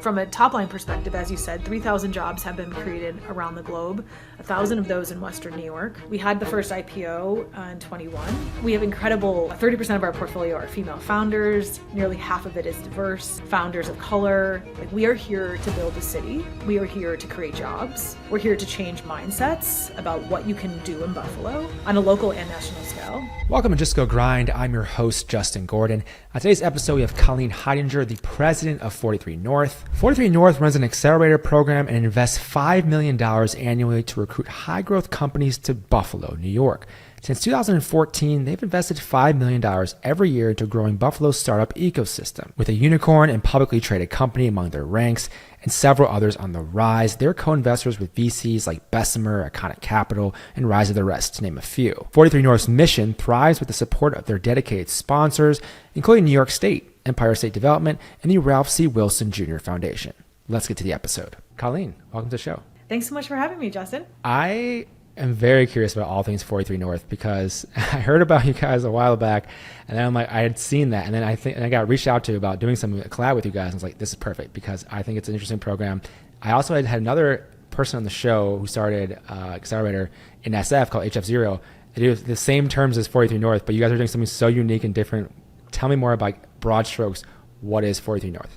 From a top line perspective, as you said, 3,000 jobs have been created around the globe, 1,000 of those in Western New York. We had the first IPO in 21. We have incredible, 30% of our portfolio are female founders, nearly half of it is diverse, founders of color. Like, we are here to build a city. We are here to create jobs. We're here to change mindsets about what you can do in Buffalo on a local and national scale. Welcome to Just Go Grind. I'm your host, Justin Gordon. On today's episode, we have Colleen, the president of 43North. 43North runs an Accelerator program and invests $5 million annually to recruit high-growth companies to Buffalo, New York. Since 2014, they've invested $5 million every year into growing Buffalo's startup ecosystem. With a unicorn and publicly traded company among their ranks and several others on the rise, they're co-investors with VCs like Bessemer, Iconic Capital, and Rise of the Rest, to name a few. 43North's mission thrives with the support of their dedicated sponsors, including New York State, Empire State Development, and the Ralph C. Wilson Jr. Foundation. Let's get to the episode. Colleen, welcome to the show. Thanks so much for having me, Justin. I am very curious about all things 43North because I heard about you guys a while back, and then I'm like, I had seen that, and then I got reached out to about doing some collab with you guys, and I was like, this is perfect because I think it's an interesting program. I also had another person on the show who started Accelerator in SF called HF0. They do the same terms as 43North, but you guys are doing something so unique and different. Tell me more about, broad strokes, what is 43North?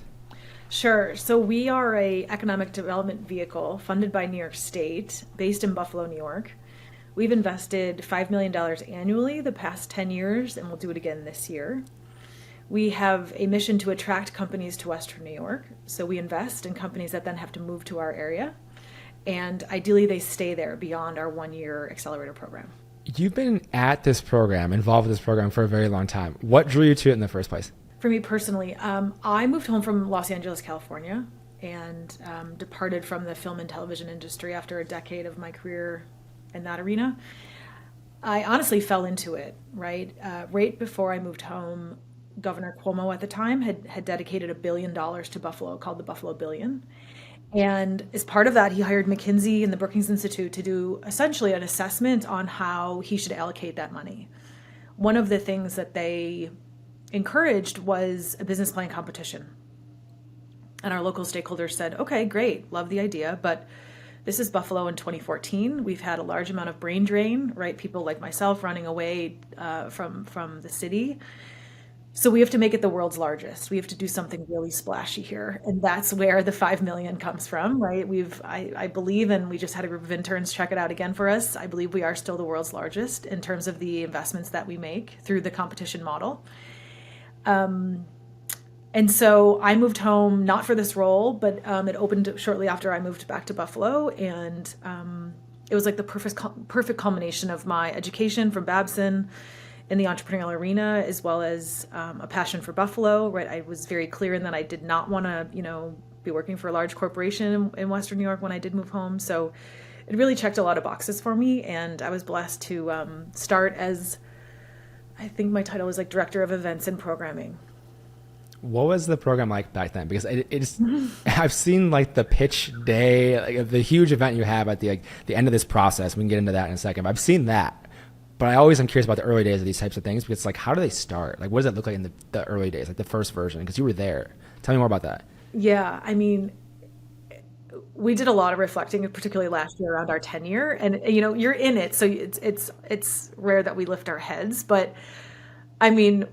Sure. So we are a economic development vehicle funded by New York State, based in Buffalo, New York. We've invested $5 million annually the past 10 years, and we'll do it again this year. We have a mission to attract companies to Western New York. So we invest in companies that then have to move to our area. And ideally, they stay there beyond our 1-year accelerator program. You've been at this program, involved with this program for a very long time. What drew you to it in the first place? For me personally, I moved home from Los Angeles, California, and departed from the film and television industry after a decade of my career in that arena. I honestly fell into it, right? Right before I moved home, Governor Cuomo at the time had dedicated $1 billion to Buffalo, called the Buffalo Billion. And as part of that, he hired McKinsey and the Brookings Institute to do essentially an assessment on how he should allocate that money. One of the things that they encouraged was a business plan competition. And our local stakeholders said, okay, great, love the idea, but this is Buffalo in 2014. We've had a large amount of brain drain, right? People like myself running away from the city. So we have to make it the world's largest. We have to do something really splashy here. And that's where the 5 million comes from, right? I believe, and we just had a group of interns check it out again for us. I believe we are still the world's largest in terms of the investments that we make through the competition model. And so I moved home, not for this role, but it opened shortly after I moved back to Buffalo. And it was like the perfect culmination of my education from Babson in the entrepreneurial arena, as well as a passion for Buffalo, right? I was very clear in that I did not want to, be working for a large corporation in Western New York when I did move home. So it really checked a lot of boxes for me. And I was blessed to start as, I think my title was like Director of Events and Programming. What was the program like back then? Because it's I've seen like the pitch day, like the huge event you have at the end of this process. We can get into that in a second. But I've seen that. But I always am curious about the early days of these types of things because it's like, how do they start? Like, what does it look like in the early days, like the first version? Because you were there. Tell me more about that. Yeah, I mean, we did a lot of reflecting, particularly last year around our tenure. And, you're in it, so it's rare that we lift our heads. But, I mean,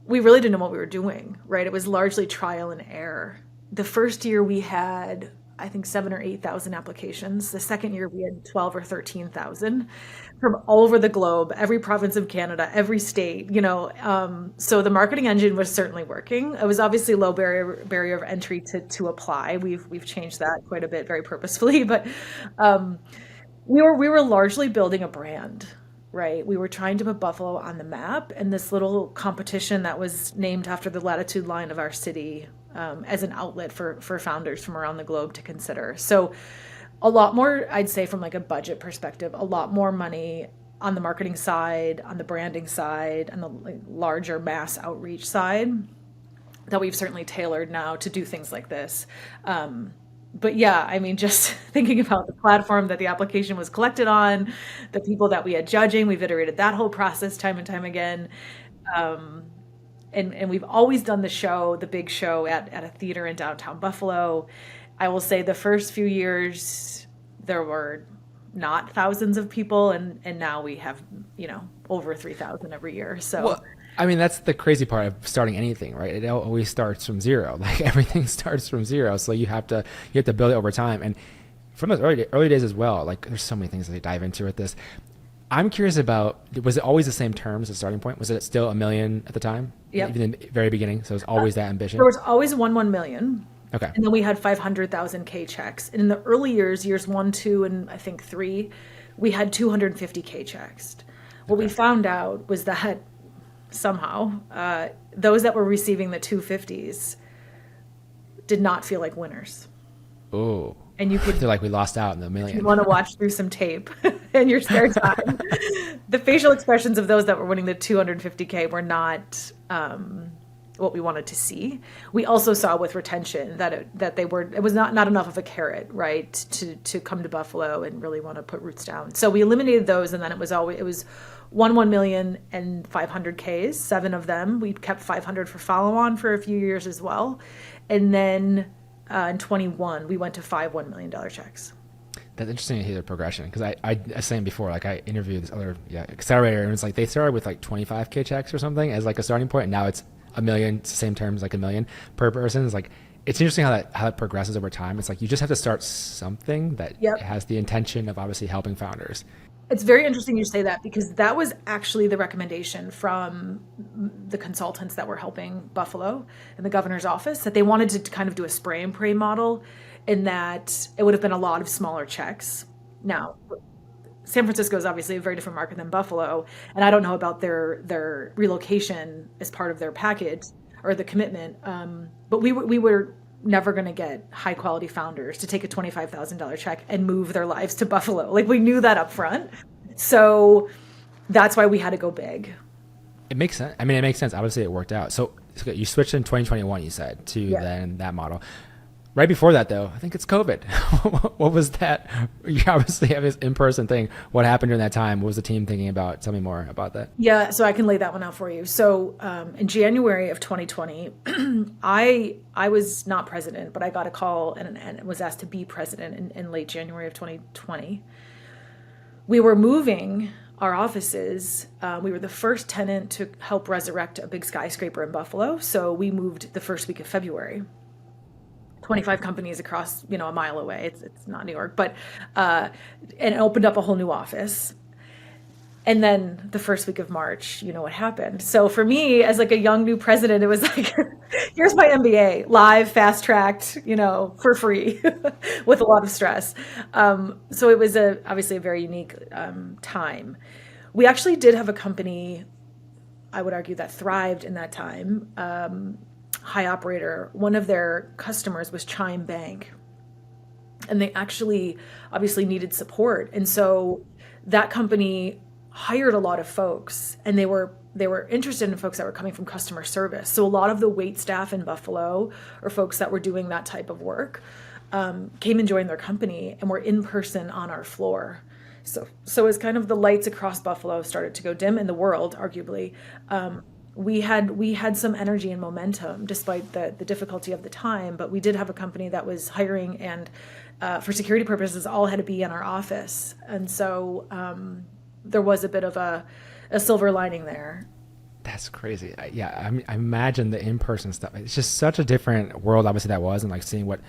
we really didn't know what we were doing, right? It was largely trial and error. The first year we had, I think, 7,000 or 8,000 applications. The second year we had 12,000 or 13,000 from all over the globe, every province of Canada, every state, so the marketing engine was certainly working. It was obviously low barrier of entry to apply. We've changed that quite a bit, very purposefully, but we were largely building a brand, right? We were trying to put Buffalo on the map, and this little competition that was named after the latitude line of our city as an outlet for founders from around the globe to consider. So a lot more, I'd say, from like a budget perspective, a lot more money on the marketing side, on the branding side, and the larger mass outreach side that we've certainly tailored now to do things like this. But yeah, I mean, just thinking about the platform that the application was collected on, the people that we had judging, we've iterated that whole process time and time again. and we've always done the big show at a theater in downtown Buffalo. I will say the first few years there were not thousands of people, and now we have, over 3,000 every year. So Well, I mean, that's the crazy part of starting anything, right? It always starts from zero. Like everything starts from zero. So you have to build it over time. And from those early days as well, like there's so many things that they dive into with this. I'm curious about, was it always the same terms as starting point? Was it still a million at the time? yep. Even in the very beginning? So it was always that There ambition? was always 1 million. Okay. And then we had 500,000 K checks. And in the early years one, two, and I think three, we had 250 K checks. What we Okay. found out was that somehow those that were receiving the 250s did not feel like winners. Oh, And you could they're like, we lost out in the you million. want to watch through some tape in your spare time. The facial expressions of those that were winning the 250K were not what we wanted to see. We also saw with retention that it was not enough of a carrot, right, to come to Buffalo and really want to put roots down. So we eliminated those, and then it was 1 million and 500Ks, 7 of them. We kept 500 for follow on for a few years as well, and then in 21 we went to 5 $1 million checks. That's interesting to hear the progression, because I was saying before, like I interviewed this other accelerator, and it's like they started with like 25K checks or something as like a starting point, and now it's a million. It's the same terms, like a million per person. It's like, it's interesting how that progresses over time. It's like you just have to start something that Yep. has the intention of obviously helping founders. It's very interesting you say that, because that was actually the recommendation from the consultants that were helping Buffalo in the governor's office, that they wanted to kind of do a spray and pray model, in that it would have been a lot of smaller checks. Now, San Francisco is obviously a very different market than Buffalo, and I don't know about their relocation as part of their package or the commitment. But we were never going to get high quality founders to take a $25,000 check and move their lives to Buffalo. Like, we knew that up front, so that's why we had to go big. It makes sense. I mean, it makes sense. Obviously, it worked out. So you switched in 2021, you said, to Yeah. then that model. Right before that, though, I think it's COVID. What was that? You obviously have this in-person thing. What happened during that time? What was the team thinking about? Tell me more about that. Yeah, so I can lay that one out for you. So in January of 2020, I was not president, but I got a call and was asked to be president in late January of 2020. We were moving our offices. We were the first tenant to help resurrect a big skyscraper in Buffalo. So we moved the first week of February. 25 companies across, a mile away. It's not New York, but and opened up a whole new office. And then the first week of March, you know what happened. So for me, as like a young new president, it was like, here's my MBA, live, fast tracked, for free, with a lot of stress. So it was obviously a very unique time. We actually did have a company, I would argue, that thrived in that time. High operator, one of their customers was Chime Bank, and they actually obviously needed support. And so that company hired a lot of folks, and they were interested in folks that were coming from customer service. So a lot of the wait staff in Buffalo, or folks that were doing that type of work, came and joined their company and were in person on our floor. So as kind of the lights across Buffalo started to go dim in the world, arguably, we had some energy and momentum despite the difficulty of the time. But we did have a company that was hiring, and for security purposes, all had to be in our office. And so there was a bit of a silver lining there. That's crazy. I imagine the in-person stuff. It's just such a different world, obviously, that was, and like seeing what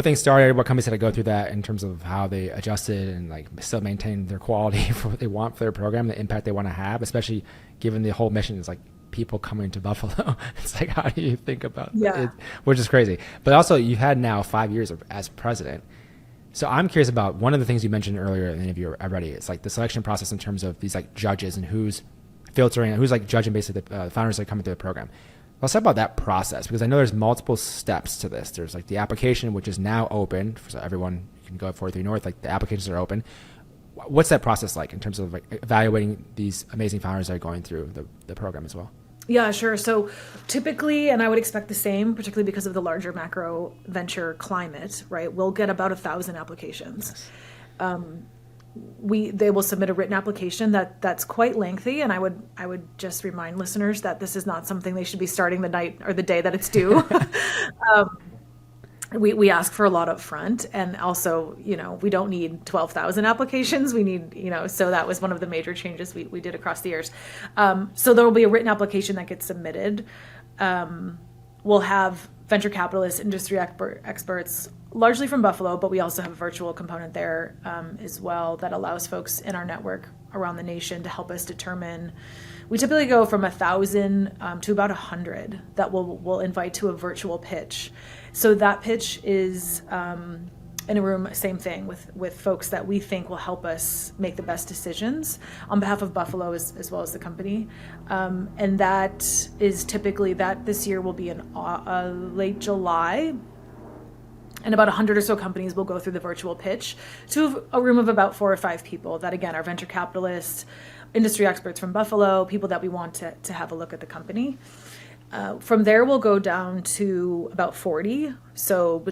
things started, what companies had to go through that in terms of how they adjusted and like still maintain their quality for what they want for their program, the impact they want to have, especially given the whole mission is like people coming to Buffalo. It's like, how do you think about it? Which is crazy. But also, you've had now 5 years as president. So I'm curious about one of the things you mentioned earlier in the interview already. It's like the selection process in terms of these like judges and who's filtering, who's like judging basically the founders that are coming through the program. Let's talk about that process, because I know there's multiple steps to this. There's like the application, which is now open, so everyone can go at 43 North. Like the applications are open. What's that process like in terms of like evaluating these amazing founders that are going through the program as well? Yeah, sure. So typically, and I would expect the same, particularly because of the larger macro venture climate, right? We'll get about 1,000 applications. Yes. they will submit a written application that's quite lengthy, and I would just remind listeners that this is not something they should be starting the night or the day that it's due. We ask for a lot up front, and also, we don't need 12,000 applications. We need, so that was one of the major changes we did across the years. So there will be a written application that gets submitted. We'll have venture capitalists, industry experts, largely from Buffalo, but we also have a virtual component there as well that allows folks in our network around the nation to help us determine. We typically go from 1,000 to about 100 that we'll invite to a virtual pitch. So that pitch is in a room, same thing, with folks that we think will help us make the best decisions on behalf of Buffalo as well as the company. And that is typically, that this year will be in late July. And about 100 or so companies will go through the virtual pitch to a room of about 4 or 5 people that, again, are venture capitalists, industry experts from Buffalo, people that we want to have a look at the company. From there, we'll go down to about 40. So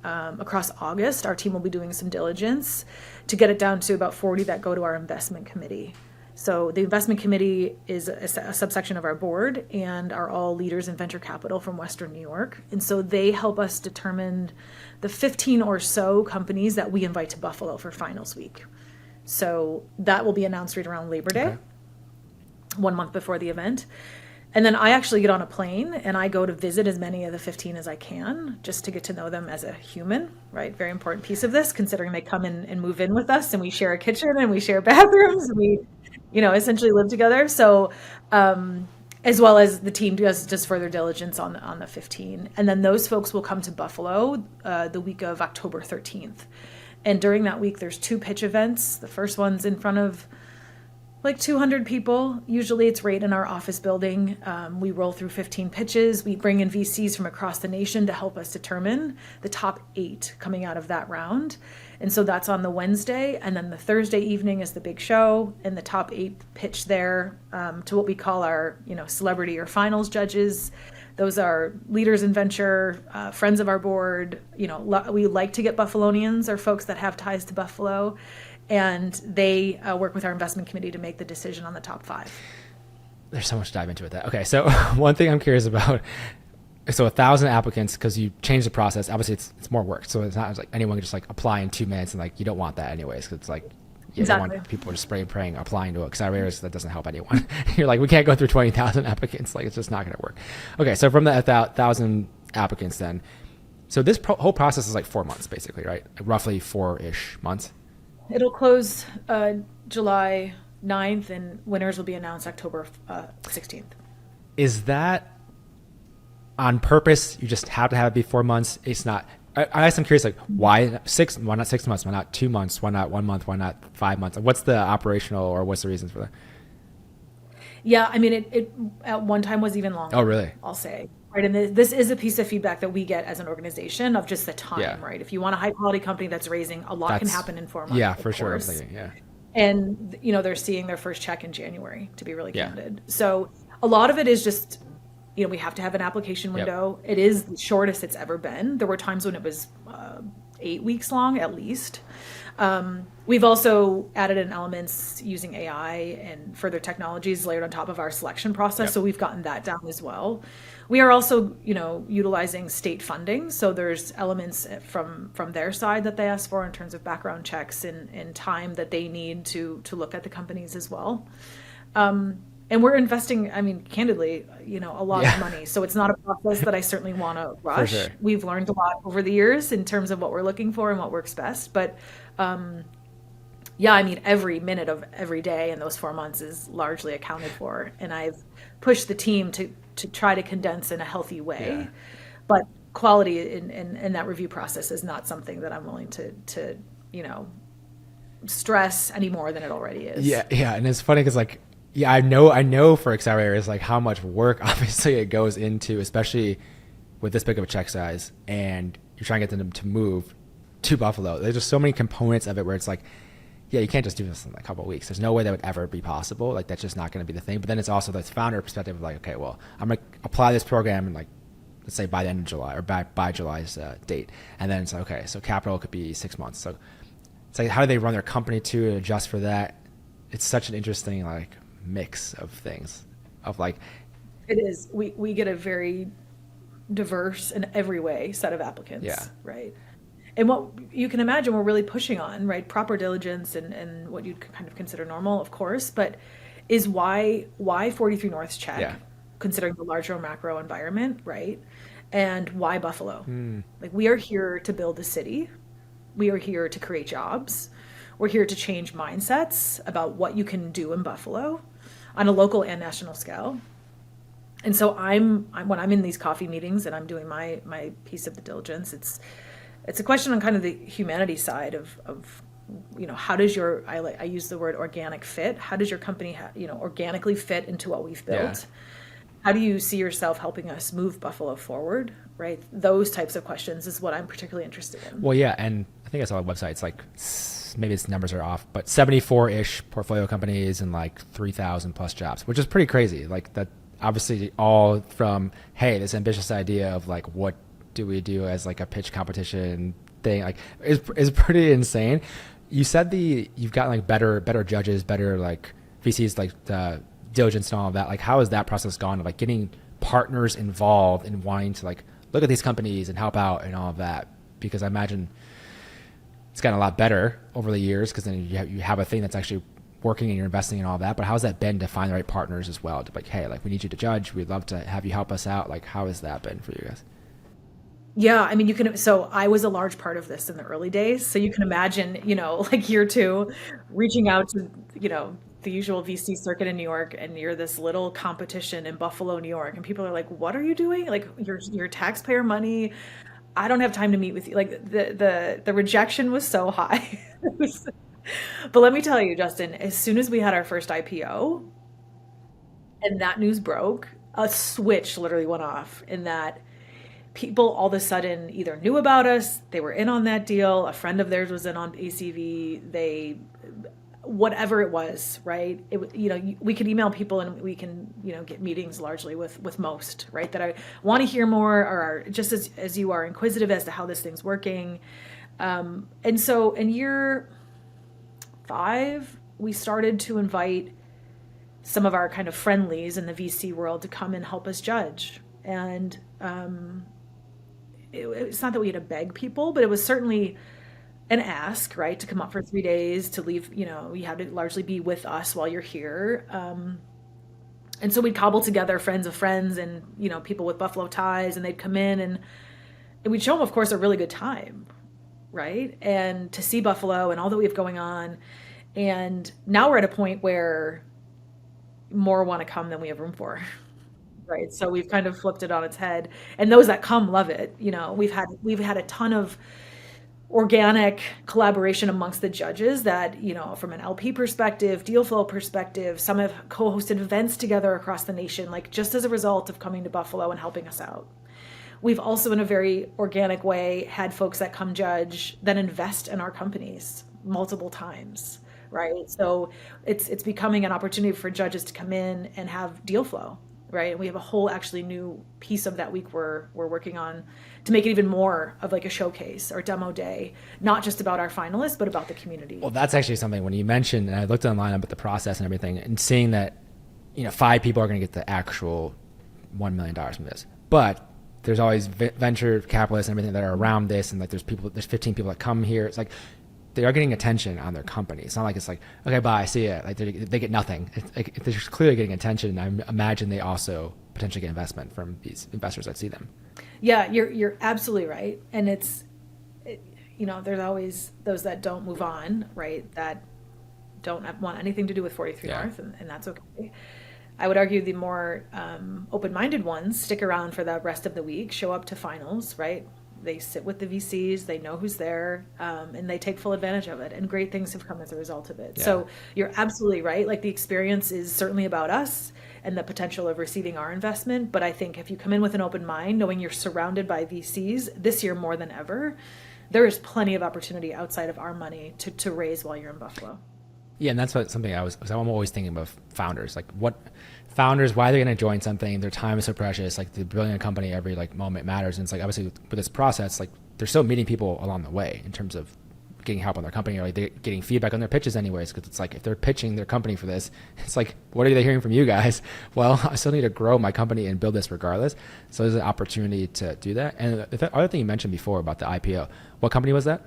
across August, our team will be doing some diligence to get it down to about 40 that go to our investment committee. So the investment committee is a subsection of our board and are all leaders in venture capital from Western New York. And so they help us determine the 15 or so companies that we invite to Buffalo for finals week. So that will be announced right around Labor Day, okay, 1 month before the event. And then I actually get on a plane and I go to visit as many of the 15 as I can, just to get to know them as a human, right? Very important piece of this, considering they come in and move in with us, and we share a kitchen and we share bathrooms, and we, essentially live together. So, as well as the team does just further diligence on the 15. And then those folks will come to Buffalo the week of October 13th. And during that week, there's 2 pitch events. The first one's in front of like 200 people. Usually it's right in our office building. We roll through 15 pitches. We bring in VCs from across the nation to help us determine the top 8 coming out of that round. And so that's on the Wednesday. And then the Thursday evening is the big show, and the top 8 pitch there to what we call our, celebrity or finals judges. Those are leaders in venture, friends of our board. We like to get Buffalonians or folks that have ties to Buffalo. And they work with our investment committee to make the decision on the top 5. There's so much to dive into with that. Okay, so one thing I'm curious about, so 1,000 applicants, because you changed the process, obviously it's more work. So it's not like anyone can just like apply in 2 minutes, and like you don't want that anyways, because it's like, you exactly. don't want people just praying, applying to accelerators. That doesn't help anyone. You're like, we can't go through 20,000 applicants. Like, it's just not going to work. Okay, so from the 1,000 applicants then, so this whole process is like 4 months basically, right? Like roughly 4-ish months. It'll close July 9th, and winners will be announced October 16th. Is that on purpose? You just have to have it be 4 months? It's not. I guess I'm curious, like, why not 6 months? Why not 2 months? Why not 1 month? Why not 5 months? What's the operational, or what's the reasons for that? Yeah, I mean, it at one time was even longer. Oh, really? I'll say. Right, and this is a piece of feedback that we get as an organization of just the time, yeah. Right? If you want a high quality company that's raising, a lot can happen in 4 months. Yeah, for sure. Yeah. And they're seeing their first check in January, to be really candid. So a lot of it is just, we have to have an application window. Yep. It is the shortest it's ever been. There were times when it was 8 weeks long at least. We've also added in elements using AI and further technologies layered on top of our selection process. Yep. So we've gotten that down as well. We are also, utilizing state funding. So there's elements from their side that they ask for in terms of background checks and time that they need to look at the companies as well. And we're investing, candidly, a lot of money. So it's not a process that I certainly want to rush. Sure. We've learned a lot over the years in terms of what we're looking for and what works best. But every minute of every day in those 4 months is largely accounted for. And I've pushed the team to try to condense in a healthy way. Yeah. But quality in that review process is not something that I'm willing to stress any more than it already is. Yeah. And it's funny because I know for accelerators, like how much work obviously it goes into, especially with this big of a check size, and you're trying to get them to move to Buffalo. There's just so many components of it where it's like, yeah, you can't just do this in a couple of weeks. There's no way that would ever be possible. Like, that's just not going to be the thing. But then it's also the founder perspective of like, okay, well, I'm going to apply this program and like, let's say by the end of July or by July's date. And then it's like, okay, so capital could be 6 months. So it's like, how do they run their company to adjust for that? It's such an interesting like mix of things of like, It is. We get a very diverse in every way set of yeah, applicants, right? And what you can imagine we're really pushing on, right? Proper diligence and what you'd kind of consider normal, of course, but is why 43 North's check, yeah, considering the larger macro environment, right? And why Buffalo? mm, Like we are here to build a city. We are here to create jobs. We're here to change mindsets about what you can do in Buffalo on a local and national scale. And so I'm when I'm in these coffee meetings and I'm doing my piece of the diligence, it's a question on kind of the humanity side of how does I use the word organic fit. How does your company organically fit into what we've yeah. built? How do you see yourself helping us move Buffalo forward? Right, those types of questions is what I'm particularly interested in. Well, yeah, and I think I saw a website. It's like maybe its numbers are off, but 74-ish portfolio companies and like 3,000 plus jobs, which is pretty crazy. Like that, obviously, all from hey, this ambitious idea of like what do we do as like a pitch competition thing, like is pretty insane. You said you've gotten like better judges, better like VCs, like the diligence and all of that. Like how has that process gone of like getting partners involved and wanting to like look at these companies and help out and all of that? Because I imagine it's gotten a lot better over the years because then you have a thing that's actually working and you're investing in all of that. But how's that been to find the right partners as well? To like, hey, like we need you to judge. We'd love to have you help us out. Like how has that been for you guys? Yeah, I mean, so I was a large part of this in the early days. So you can imagine, like year two, reaching out to, the usual VC circuit in New York, and you're this little competition in Buffalo, New York, and people are like, "What are you doing? Like, your taxpayer money. I don't have time to meet with you." Like the rejection was so high. But let me tell you, Justin, as soon as we had our first IPO and that news broke, a switch literally went off in that people all of a sudden either knew about us, they were in on that deal, a friend of theirs was in on ACV, whatever it was, right? We could email people and we can, get meetings largely with most, right? That I want to hear more or are just as you are inquisitive as to how this thing's working. And so in year 5, we started to invite some of our kind of friendlies in the VC world to come and help us judge. And it's not that we had to beg people, but it was certainly an ask, right? To come up for 3 days, to leave, you had to largely be with us while you're here. And so we'd cobble together friends of friends and, people with Buffalo ties, and they'd come in and we'd show them, of course, a really good time, right? And to see Buffalo and all that we have going on. And now we're at a point where more want to come than we have room for. Right. So we've kind of flipped it on its head. And those that come love it. We've had a ton of organic collaboration amongst the judges that, from an LP perspective, deal flow perspective, some have co-hosted events together across the nation, like just as a result of coming to Buffalo and helping us out. We've also, in a very organic way, had folks that come judge that invest in our companies multiple times, right? So it's becoming an opportunity for judges to come in and have deal flow, right? And we have a whole actually new piece of that week we're working on to make it even more of like a showcase or demo day, not just about our finalists, but about the community. Well, that's actually something when you mentioned, and I looked online about the process and everything, and seeing that, 5 people are going to get the actual $1 million from this, but there's always venture capitalists and everything that are around this, and like there's 15 people that come here. It's like they are getting attention on their company. It's not like it's like, okay, bye, see ya. Like they get nothing. It's like they're just clearly getting attention. And I imagine they also potentially get investment from these investors that see them. Yeah, you're absolutely right. And there's always those that don't move on, right? That don't want anything to do with 43 Yeah. North, and that's okay. I would argue the more open-minded ones stick around for the rest of the week, show up to finals, right? They sit with the VCs, they know who's there, and they take full advantage of it. And great things have come as a result of it. Yeah. So you're absolutely right. Like the experience is certainly about us and the potential of receiving our investment. But I think if you come in with an open mind, knowing you're surrounded by VCs this year more than ever, there is plenty of opportunity outside of our money to raise while you're in Buffalo. Yeah, and that's something I'm always thinking about founders. Like what founders, why they're going to join something, their time is so precious, like the building a company, every like moment matters. And it's like, obviously with this process, like they're still meeting people along the way in terms of getting help on their company, or like they're getting feedback on their pitches anyways. Because it's like, if they're pitching their company for this, it's like, what are they hearing from you guys? Well, I still need to grow my company and build this regardless. So there's an opportunity to do that. And the other thing you mentioned before about the IPO, what company was that?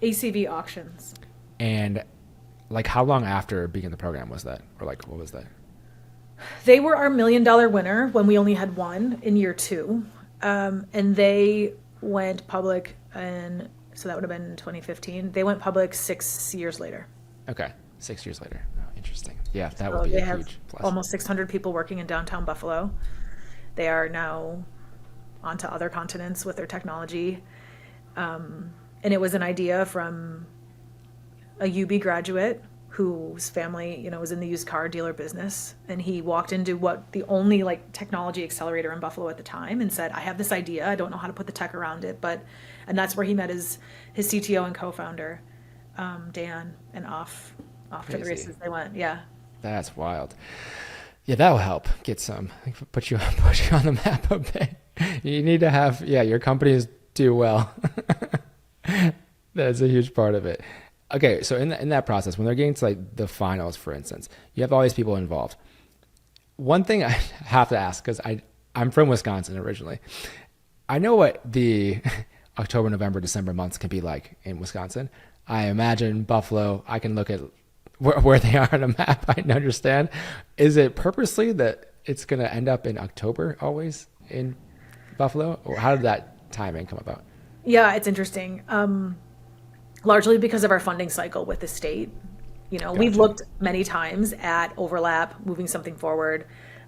ACV Auctions. And like, how long after beginning the program was that? Or like, what was that? They were our $1 million winner when we only had one in year 2. And they went public so that would have been 2015. They went public 6 years later. Okay. 6 years later. Oh, interesting. Yeah, that So would be they a have huge plus. almost 600 people working in downtown Buffalo. They are now onto other continents with their technology. And it was an idea from a UB graduate whose family, was in the used car dealer business. And he walked into what the only like technology accelerator in Buffalo at the time and said, I have this idea. I don't know how to put the tech around it, and that's where he met his CTO and co-founder, Dan, and off to the races they went. Yeah. That's wild. Yeah, that will help put you on the map a bit. You need to have, your companies do well. That's a huge part of it. Okay, so in that process, when they're getting to like the finals, for instance, you have all these people involved. One thing I have to ask, because I'm from Wisconsin originally, I know what the October, November, December months can be like in Wisconsin. I imagine Buffalo, I can look at where they are on a map, I can understand. Is it purposely that it's going to end up in October always in Buffalo? Or how did that timing come about? Yeah, it's interesting. Largely because of our funding cycle with the state. Gotcha. We've looked many times at overlap, moving something forward,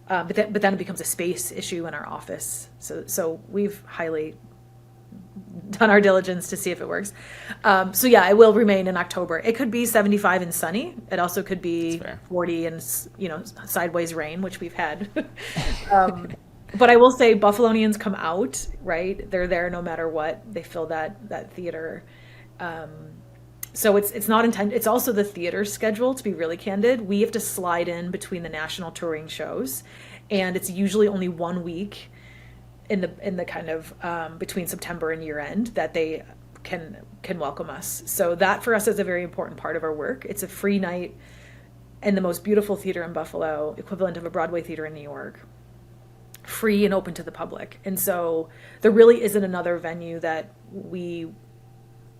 but then it becomes a space issue in our office. So we've highly done our diligence to see if it works. So yeah, it will remain in October. It could be 75 and sunny. It also could be 40 and sideways rain, which we've had. But I will say Buffalonians come out, right? They're there no matter what. They fill that theater. So it's not intended. It's also the theater schedule, to be really candid. We have to slide in between the national touring shows, and it's usually only 1 week in the kind of between September and year end that they can welcome us. So that for us is a very important part of our work. It's a free night in the most beautiful theater in Buffalo, equivalent of a Broadway theater in New York, free and open to the public. And so there really isn't another venue that we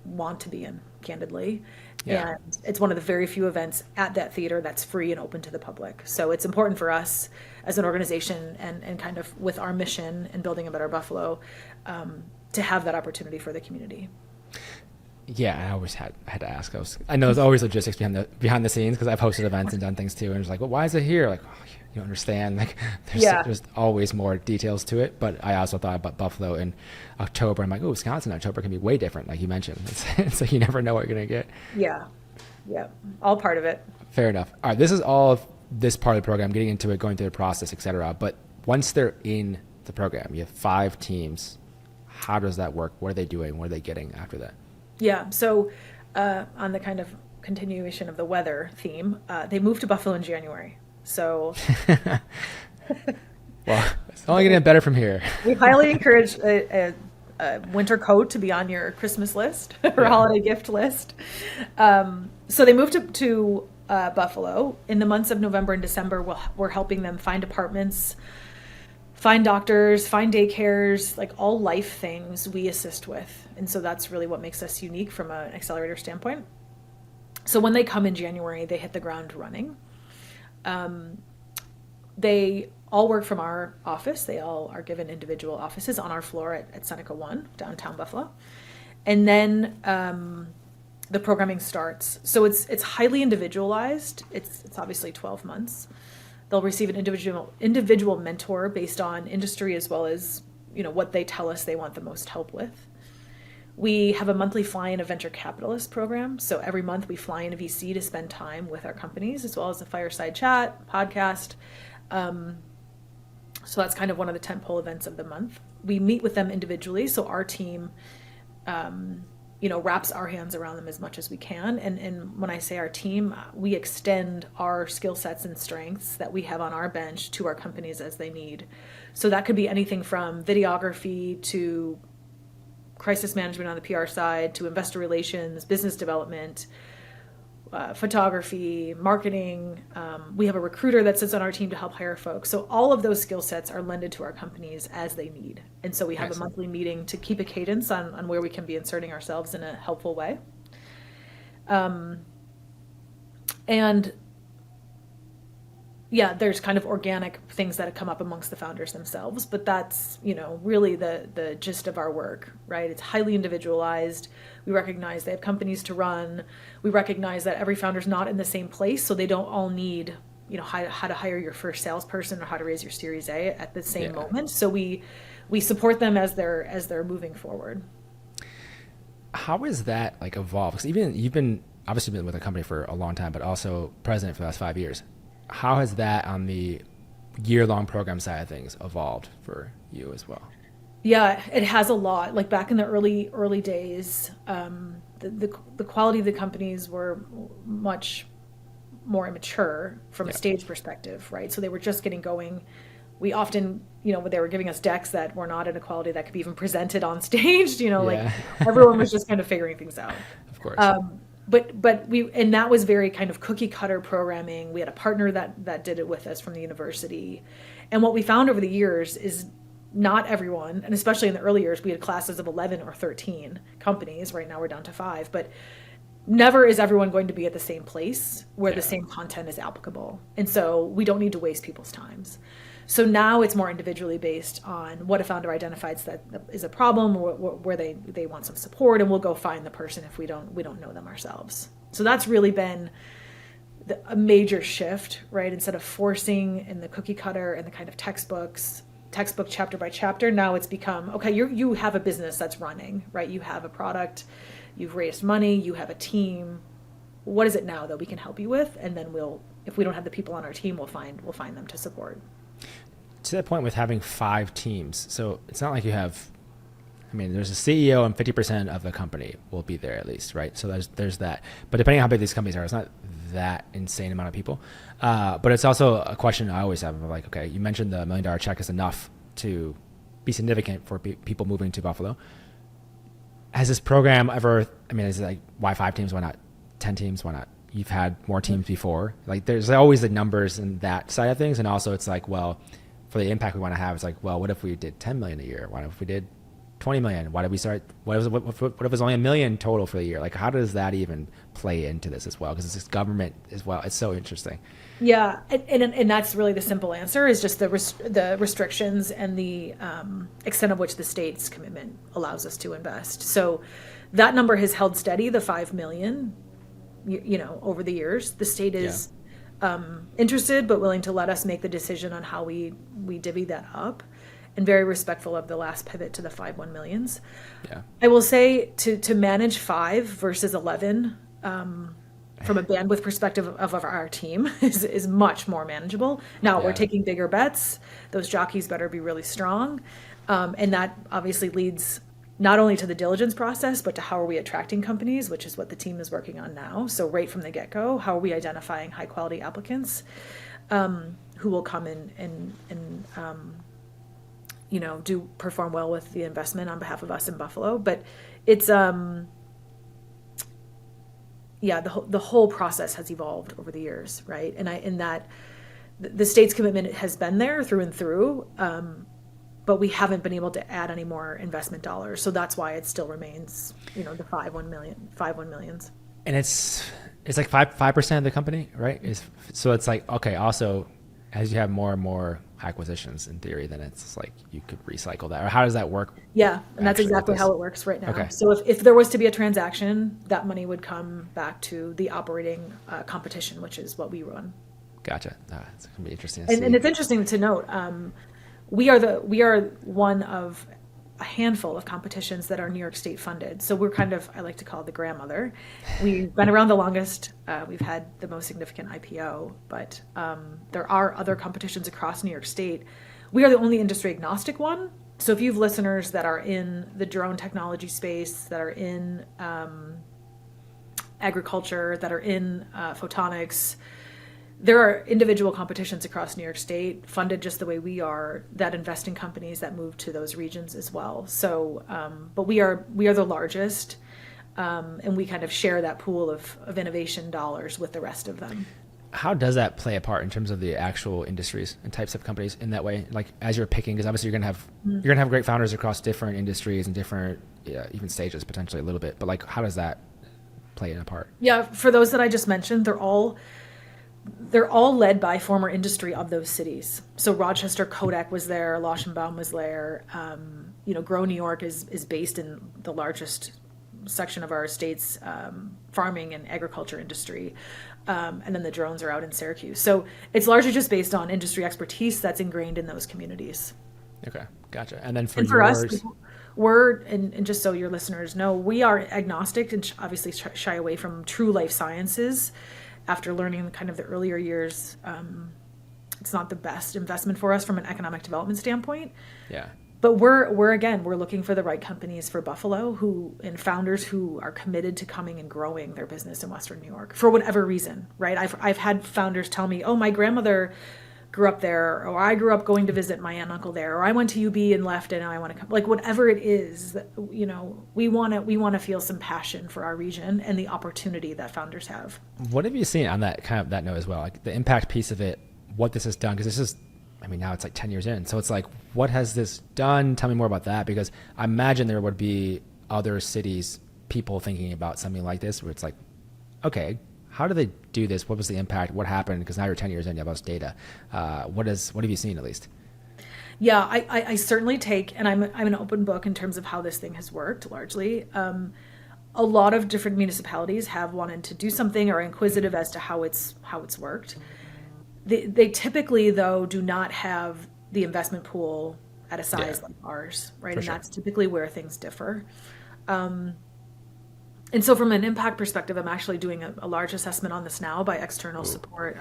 want to be in, candidly. Yeah. And it's one of the very few events at that theater that's free and open to the public. So it's important for us as an organization and kind of with our mission and building a better Buffalo, to have that opportunity for the community. Yeah, I always had to ask. I know there's always logistics behind the scenes, because I've hosted events and done things too, and it's like, well, why is it here? Like, oh, you don't understand. Like, there's always more details to it. But I also thought about Buffalo in October. I'm like, oh, Wisconsin October can be way different, like you mentioned. So you never know what you're gonna get. Yeah, all part of it. Fair enough. All right, this is all of this part of the program, getting into it, going through the process, etc. But once they're in the program, you have 5 teams. How does that work? What are they doing? What are they getting after that? Yeah, so on the kind of continuation of the weather theme, they moved to Buffalo in January. So, well, it's only going to get better from here. We highly encourage a winter coat to be on your Christmas list or holiday gift list. So they moved to Buffalo. In the months of November and December, we're helping them find apartments, find doctors, find daycares, like all life things we assist with. And so that's really what makes us unique from an accelerator standpoint. So when they come in January, they hit the ground running. They all work from our office. They all are given individual offices on our floor at Seneca 1, downtown Buffalo. And then the programming starts. So it's highly individualized. It's obviously 12 months. They'll receive an individual mentor based on industry as well as what they tell us they want the most help with. We have a monthly fly-in of venture capitalist program. So every month we fly in a VC to spend time with our companies, as well as a fireside chat, podcast. So that's kind of one of the tentpole events of the month. We meet with them individually. So our team, wraps our hands around them as much as we can. And when I say our team, we extend our skill sets and strengths that we have on our bench to our companies as they need. So that could be anything from videography to crisis management on the PR side to investor relations, business development, photography, marketing. We have a recruiter that sits on our team to help hire folks. So all of those skill sets are lended to our companies as they need. And so we have a monthly meeting to keep a cadence on where we can be inserting ourselves in a helpful way. And yeah, there's kind of organic things that have come up amongst the founders themselves, but that's, really the gist of our work, right? It's highly individualized. We recognize they have companies to run. We recognize that every founder's not in the same place, so they don't all need, how to hire your first salesperson or how to raise your Series A at the same moment. So we support them as they're moving forward. How is that like evolved? Because even you've been obviously been with the company for a long time, but also president for the last 5 years. How has that on the year-long program side of things evolved for you as well? Yeah, it has a lot. Like back in the early days, the quality of the companies were much more immature from a stage perspective, right? So they were just getting going. We often, they were giving us decks that were not in a quality that could be even presented on stage. Like everyone was just kind of figuring things out. Of course. But that was very kind of cookie cutter programming. We had a partner that did it with us from the university. And what we found over the years is not everyone, and especially in the early years, we had classes of 11 or 13 companies. Right now we're down to 5, but never is everyone going to be at the same place where the same content is applicable. And so we don't need to waste people's times. So now it's more individually based on what a founder identifies that is a problem, or where they want some support, and we'll go find the person if we don't know them ourselves. So that's really been a major shift, right? Instead of forcing in the cookie cutter and the kind of textbook chapter by chapter, now it's become, okay, you have a business that's running, right? You have a product, you've raised money, you have a team. What is it now that we can help you with? And then if we don't have the people on our team, we'll find them to support. To that point with having 5 teams, so it's not like you have, there's a CEO and 50% of the company will be there at least, right? So there's that. But depending on how big these companies are, it's not that insane amount of people. But it's also a question I always have of like, okay, you mentioned the $1 million check is enough to be significant for people moving to Buffalo. Has this program ever, is it like, why 5 teams? Why not 10 teams? Why not? You've had more teams before. Like there's always the numbers and that side of things. And also it's like, well, for the impact we want to have, it's like, well, what if we did 10 million a year? What if we did 20 million? Why did we start? What if it was only $1 million total for the year? Like, how does that even play into this as well? Because it's just government as well. It's so interesting. Yeah, and that's really the simple answer is just the restrictions and the extent of which the state's commitment allows us to invest. So that number has held steady, the 5 million, over the years. The state is interested but willing to let us make the decision on how we divvy that up, and very respectful of the last pivot to the 5 millions. Yeah, I will say to manage 5 versus 11 from a bandwidth perspective of our team is much more manageable. Now we're taking bigger bets. Those jockeys better be really strong, and that obviously leads not only to the diligence process, but to how are we attracting companies, which is what the team is working on now. So right from the get-go, how are we identifying high-quality applicants who will come in and do perform well with the investment on behalf of us in Buffalo. But it's the whole process has evolved over the years, right? And that the state's commitment has been there through and through. But we haven't been able to add any more investment dollars. So that's why it still remains, the 5 millions. And it's like 5% of the company, right? So it's like, okay, also as you have more and more acquisitions in theory, then it's like you could recycle that. Or how does that work? Yeah, and that's exactly how it works right now. Okay. So if there was to be a transaction, that money would come back to the operating competition, which is what we run. Gotcha. It's going to be interesting to see. And it's interesting to note, we are one of a handful of competitions that are New York State funded. So we're kind of, I like to call it the grandmother. We've been around the longest. We've had the most significant IPO, but there are other competitions across New York State. We are the only industry agnostic one. So if you have listeners that are in the drone technology space, that are in agriculture, that are in photonics, there are individual competitions across New York State, funded just the way we are, that invest in companies that move to those regions as well. So, but we are the largest, and we kind of share that pool of innovation dollars with the rest of them. How does that play a part in terms of the actual industries and types of companies in that way? Like as you're picking, because obviously you're gonna have great founders across different industries and different even stages potentially a little bit. But like, how does that play in a part? Yeah, for those that I just mentioned, they're all led by former industry of those cities. So Rochester Kodak was there, Loschenbaum was there. Grow New York is based in the largest section of our state's farming and agriculture industry. And then the drones are out in Syracuse. So it's largely just based on industry expertise that's ingrained in those communities. Okay, gotcha. And then for And for us, yours, and just so your listeners know, we are agnostic and obviously shy away from true life sciences. After learning kind of the earlier years, it's not the best investment for us from an economic development standpoint. yeah, But we're looking for the right companies for Buffalo and founders who are committed to coming and growing their business in Western New York for whatever reason, right? I've had founders tell me, "Oh, my grandmother grew up there," or "I grew up going to visit my aunt and uncle there," or "I went to UB and left and now I want to come." Like whatever it is, we want to feel some passion for our region and the opportunity that founders have. what have you seen on that kind of that note as well? Like the impact piece of it, what this has done? Because this is, I mean, now it's like 10 years in. So it's like, what has this done? Tell me more about that, because I imagine there would be other cities, people thinking about something like this where it's like, okay, how do they do this? What was the impact? What happened? Because now you're 10 years in, you have all this data. What have you seen at least? Yeah, I certainly take, and I'm an open book in terms of how this thing has worked largely. A lot of different municipalities have wanted to do something or are inquisitive as to how it's worked. They typically, though, do not have the investment pool at a size like ours, right? And sure. that's typically where things differ. And so from an impact perspective, I'm actually doing a large assessment on this now by external support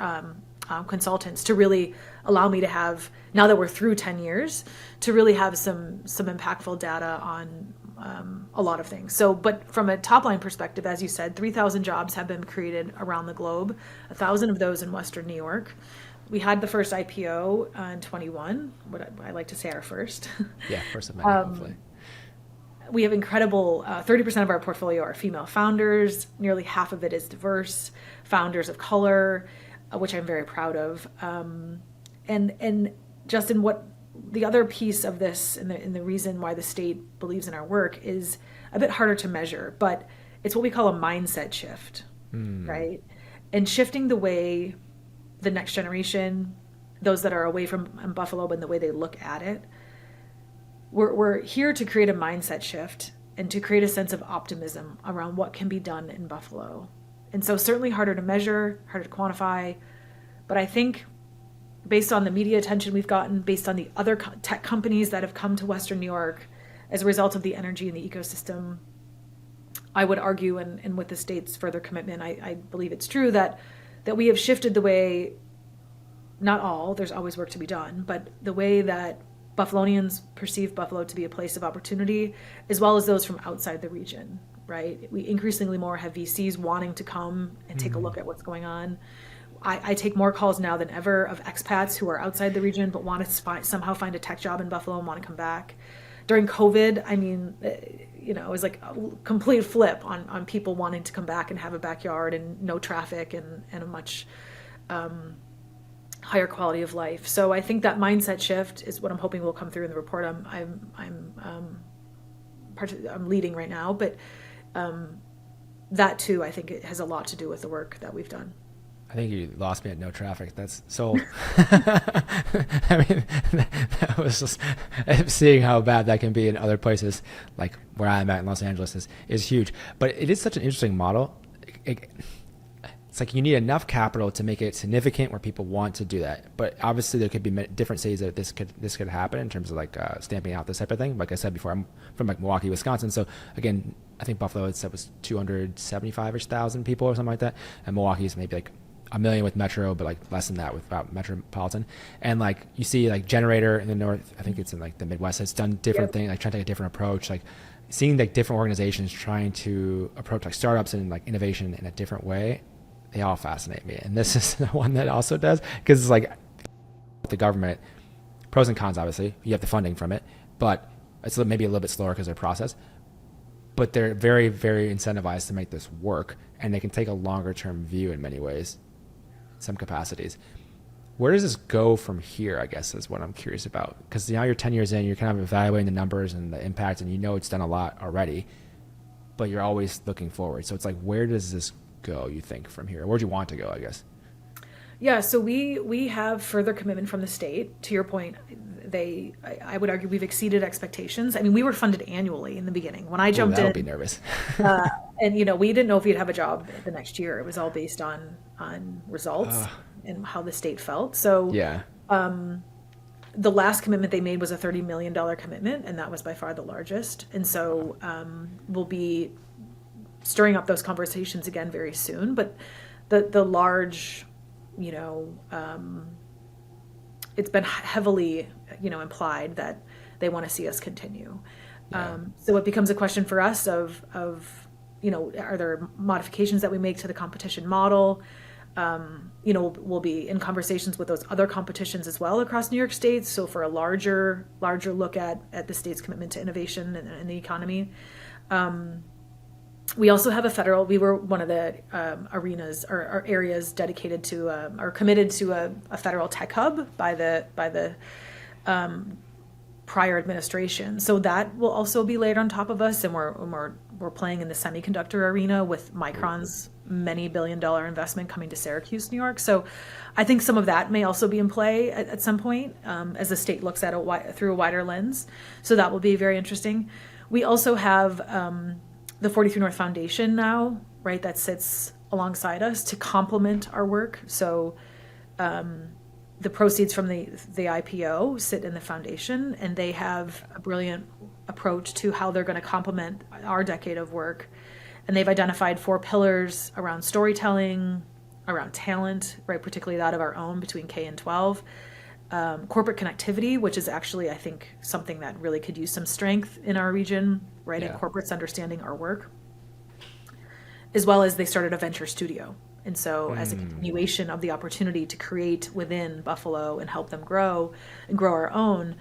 consultants to really allow me to have, now that we're through 10 years, to really have some impactful data on a lot of things. So, but from a top line perspective, as you said, 3,000 jobs have been created around the globe, 1,000 of those in Western New York. We had the first IPO in 21, what I like to say our first. Yeah, first of many, hopefully. We have incredible, 30% of our portfolio are female founders. Nearly half of it is diverse founders of color, which I'm very proud of. And Justin, what the other piece of this and the reason why the state believes in our work is a bit harder to measure, but it's what we call a mindset shift, right? And shifting the way the next generation, those that are away from Buffalo, and the way they look at it. We're here to create a mindset shift and to create a sense of optimism around what can be done in Buffalo. And so certainly harder to measure, harder to quantify, but I think based on the media attention we've gotten, based on the other tech companies that have come to Western New York as a result of the energy in the ecosystem, I would argue, and with the state's further commitment, I believe it's true that we have shifted the way, not all, there's always work to be done, but the way that Buffalonians perceive Buffalo to be a place of opportunity, as well as those from outside the region, right? We increasingly more have VCs wanting to come and take a look at what's going on. I take more calls now than ever of expats who are outside the region but want to somehow find a tech job in Buffalo and want to come back. During COVID, I mean, it was like a complete flip on people wanting to come back and have a backyard and no traffic and a much higher quality of life. So I think that mindset shift is what I'm hoping will come through in the report I'm leading right now, but that too, I think it has a lot to do with the work that we've done. I think you lost me at no traffic. That's sold. I mean, that was just seeing how bad that can be in other places, like where I'm at in Los Angeles, is huge. But it is such an interesting model. It's like you need enough capital to make it significant where people want to do that. But obviously, there could be different cities that this could happen in terms of like stamping out this type of thing. Like I said before, I'm from like Milwaukee, Wisconsin. So again, I think Buffalo it said was 275-ish thousand people or something like that, and Milwaukee is maybe like 1 million with Metro, but like less than that without Metropolitan. And like you see like Generator in the North, I think it's in like the Midwest, it's done different things, like trying to take a different approach, like seeing like different organizations trying to approach like startups and like innovation in a different way. they all fascinate me. And this is the one that also does, because it's like the government, pros and cons, obviously. You have the funding from it, but it's maybe a little bit slower because of their process. But they're very, very incentivized to make this work, and they can take a longer term view in many ways, some capacities. Where does this go from here, I guess, is what I'm curious about. Because now you're 10 years in, you're kind of evaluating the numbers and the impact, and you know it's done a lot already, but you're always looking forward. So it's like, where does this go, you think, from here? Where do you want to go, I guess? Yeah, so we have further commitment from the state. To your point, I would argue we've exceeded expectations. I mean, we were funded annually in the beginning. When I Oh, jumped that'll be in, nervous. and we didn't know if we'd have a job the next year. It was all based on results and how the state felt. So Yeah. the last commitment they made was a $30 million commitment, and that was by far the largest. And so we'll be stirring up those conversations again very soon. But the large, it's been heavily, implied that they want to see us continue. Yeah. So it becomes a question for us of are there modifications that we make to the competition model? We'll be in conversations with those other competitions as well across New York State. So for a larger look at the state's commitment to innovation and the economy. We also have we were one of the arenas or areas dedicated to or committed to a federal tech hub by the prior administration. So that will also be laid on top of us, and we're playing in the semiconductor arena with Micron's many billion-dollar investment coming to Syracuse, New York. So I think some of that may also be in play at some point as the state looks at it through a wider lens. So that will be very interesting. We also have the 43North Foundation now, right, that sits alongside us to complement our work. So the proceeds from the IPO sit in the foundation, and they have a brilliant approach to how they're going to complement our decade of work. And they've identified 4 pillars around storytelling, around talent, right, particularly that of our own between K and 12, corporate connectivity, which is actually, I think, something that really could use some strength in our region, right, and corporates understanding our work, as well as they started a venture studio. And so as a continuation of the opportunity to create within Buffalo and help them grow and grow our own.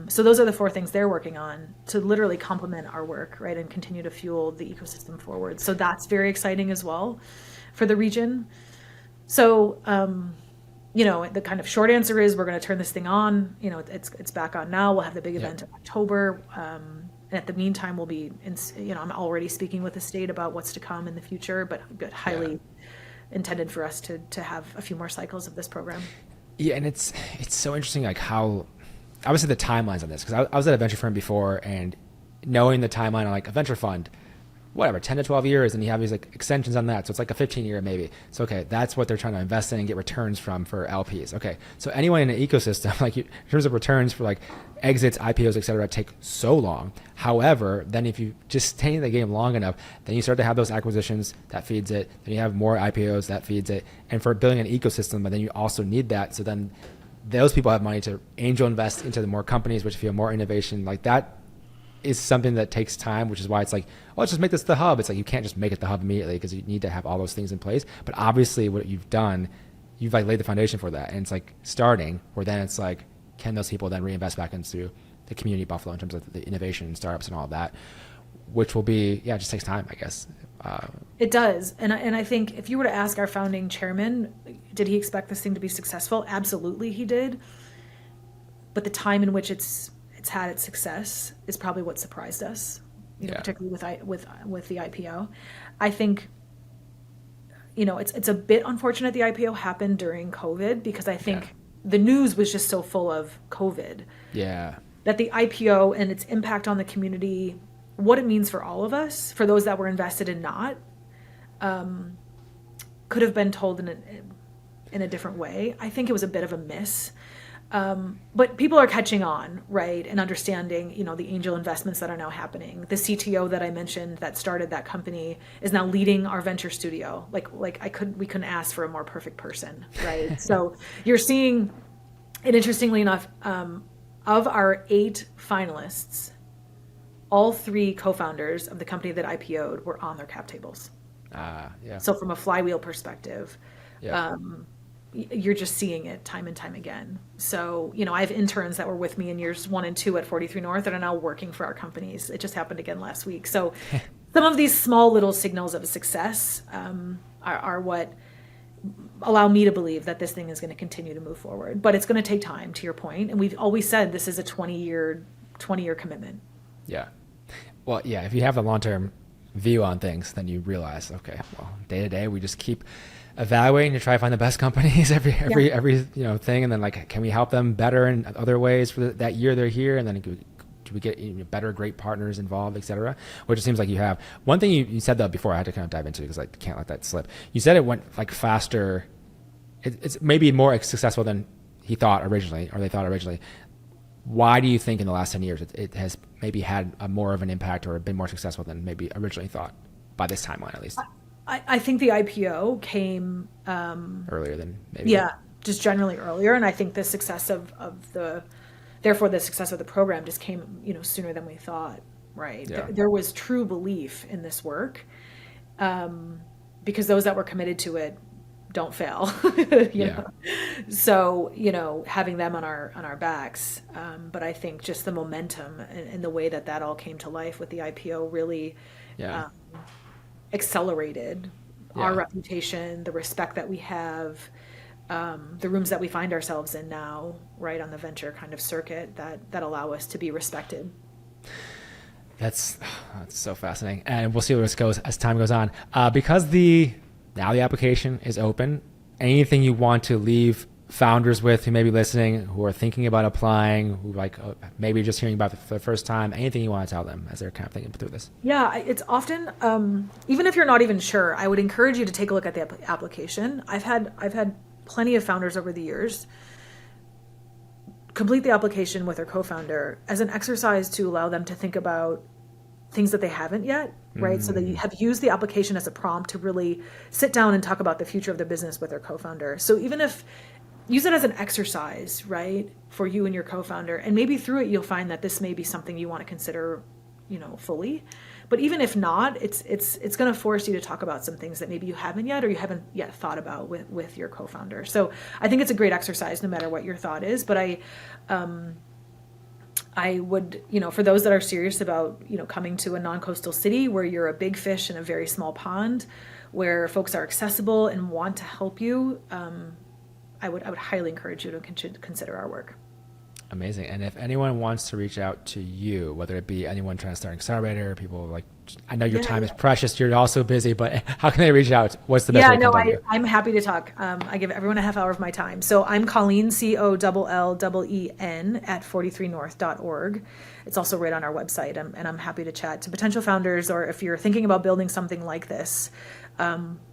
So those are the 4 things they're working on to literally complement our work, right, and continue to fuel the ecosystem forward. So that's very exciting as well for the region. So, the kind of short answer is we're going to turn this thing on. It's back on now. We'll have the big event in October. And at the meantime, we'll be, I'm already speaking with the state about what's to come in the future, but highly intended for us to have a few more cycles of this program. Yeah, and it's so interesting, like how, obviously the timelines on this, because I was at a venture firm before, and knowing the timeline on like a venture fund, whatever, 10 to 12 years, and you have these like extensions on that. So it's like a 15-year maybe. So, okay, that's what they're trying to invest in and get returns from for LPs. Okay, so anyone in an ecosystem, like in terms of returns for like exits, IPOs, et cetera, take so long. However, then if you just stay in the game long enough, then you start to have those acquisitions that feeds it. Then you have more IPOs that feeds it. And for building an ecosystem, but then you also need that. So then those people have money to angel invest into the more companies, which feel more innovation. Like that is something that takes time, which is why it's like, oh, let's just make this the hub. It's like you can't just make it the hub immediately because you need to have all those things in place. But obviously what you've done, you've like laid the foundation for that. And it's like starting where then it's like, can those people then reinvest back into the community of Buffalo in terms of the innovation and startups and all of that, which will be, it just takes time, I guess. It does. And I think if you were to ask our founding chairman, did he expect this thing to be successful? Absolutely he did. But the time in which it's had its success is probably what surprised us, particularly with the IPO. I think, it's a bit unfortunate the IPO happened during COVID because I think the news was just so full of COVID. Yeah. That the IPO and its impact on the community, what it means for all of us, for those that were invested and not, could have been told in a different way. I think it was a bit of a miss. But people are catching on, right, and understanding, the angel investments that are now happening. The CTO that I mentioned that started that company is now leading our venture studio. We couldn't ask for a more perfect person, right? So you're seeing, and interestingly enough, of our 8 finalists, all 3 co-founders of the company that IPO'd were on their cap tables. Yeah. So from a flywheel perspective, Yeah. um, you're just seeing it time and time again. So, I have interns that were with me in years 1 and 2 at 43 North that are now working for our companies. It just happened again last week. So some of these small little signals of success are what allow me to believe that this thing is going to continue to move forward. But it's going to take time, to your point. And we've always said this is a 20-year commitment. Yeah. Well, yeah, if you have a long-term view on things, then you realize, okay, well, day to day, we just keep evaluating to try to find the best companies every thing, and then like, can we help them better in other ways for that year they're here, and then do we get better, great partners involved, et cetera, which it seems like you have. One thing you said though before, I had to kind of dive into because I can't let that slip. You said it went like faster. It's maybe more successful than he thought originally, or they thought originally. Why do you think in the last 10 years it has maybe had a more of an impact or been more successful than maybe originally thought, by this timeline at least? I think the IPO came earlier than maybe. Yeah, just generally earlier, and I think the success of the success of the program just came sooner than we thought. Right, Yeah. There was true belief in this work, because those that were committed to it don't fail. Yeah. know? So having them on our backs, but I think just the momentum and the way that all came to life with the IPO really Yeah. accelerated Yeah. our reputation, the respect that we have, the rooms that we find ourselves in now, right on the venture kind of circuit that allow us to be respected. That's so fascinating, and we'll see where this goes as time goes on. Because now the application is open. Anything you want to leave founders with who may be listening, who are thinking about applying, who maybe just hearing about it for the first time? Anything you want to tell them as they're kind of thinking through this? Yeah, it's often, even if you're not even sure, I would encourage you to take a look at the application. I've had plenty of founders over the years complete the application with their co-founder as an exercise to allow them to think about things that they haven't yet, right? So they have used the application as a prompt to really sit down and talk about the future of their business with their co-founder. So even if use it as an exercise, right, for you and your co-founder, and maybe through it you'll find that this may be something you want to consider, fully. But even if not, it's going to force you to talk about some things that maybe you haven't yet, or you haven't yet thought about with your co-founder. So I think it's a great exercise no matter what your thought is. But I would, for those that are serious about, coming to a non-coastal city where you're a big fish in a very small pond, where folks are accessible and want to help you, I would highly encourage you to consider our work. Amazing. And if anyone wants to reach out to you, whether it be anyone trying to start Accelerator, people I know your time is precious. You're also busy, but how can they reach out? What's the best way to contact you? I'm happy to talk. I give everyone a half hour of my time. So I'm Colleen, COLLEEN at 43north.org. It's also right on our website. And I'm happy to chat to potential founders, or if you're thinking about building something like this.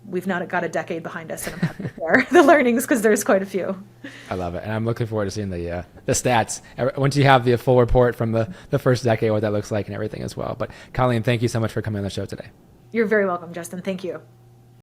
We've not got a decade behind us, and I'm happy to share the learnings because there's quite a few. I love it. And I'm looking forward to seeing the stats once you have the full report from the first decade, what that looks like and everything as well. But Colleen, thank you so much for coming on the show today. You're very welcome, Justin. Thank you.